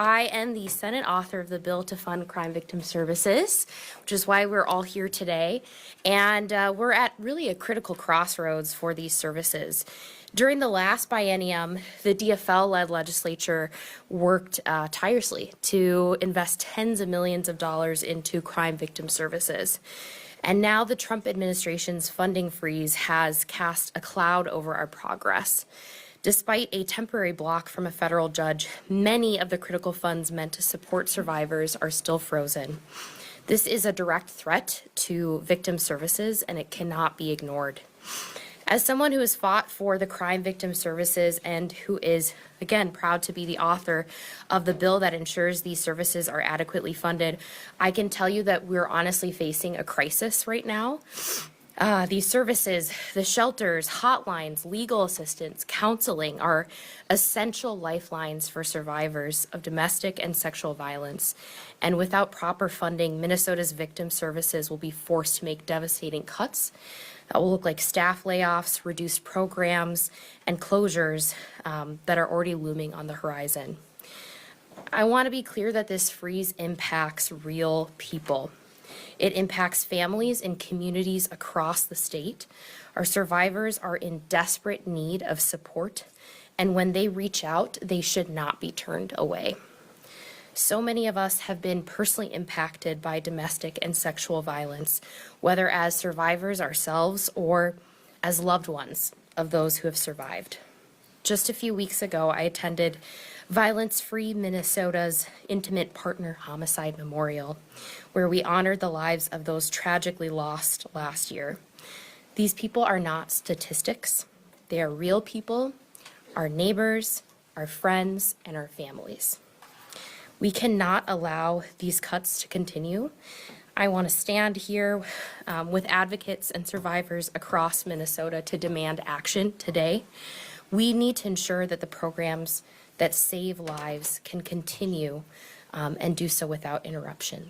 I am the Senate author of the bill to fund crime victim services, which is why we're all here today. And we're at really a critical crossroads for these services. During the last biennium, the DFL-led legislature worked tirelessly to invest tens of millions of dollars into crime victim services. And now the Trump administration's funding freeze has cast a cloud over our progress. Despite a temporary block from a federal judge, many of the critical funds meant to support survivors are still frozen. This is a direct threat to victim services, and it cannot be ignored. As someone who has fought for the crime victim services and who is, again, proud to be the author of the bill that ensures these services are adequately funded, I can tell you that we're honestly facing a crisis right now. These services, the shelters, hotlines, legal assistance, counseling are essential lifelines for survivors of domestic and sexual violence. And without proper funding, Minnesota's victim services will be forced to make devastating cuts that will look like staff layoffs, reduced programs, and closures that are already looming on the horizon. I want to be clear that this freeze impacts real people. It impacts families and communities across the state. Our survivors are in desperate need of support, and when they reach out, they should not be turned away. So many of us have been personally impacted by domestic and sexual violence, whether as survivors ourselves or as loved ones of those who have survived. Just a few weeks ago, I attended Violence Free Minnesota's Intimate Partner Homicide Memorial, where we honored the lives of those tragically lost last year. These people are not statistics. They are real people, our neighbors, our friends, and our families. We cannot allow these cuts to continue. I want to stand here with advocates and survivors across Minnesota to demand action today. We need to ensure that the programs that save lives can continue and do so without interruption.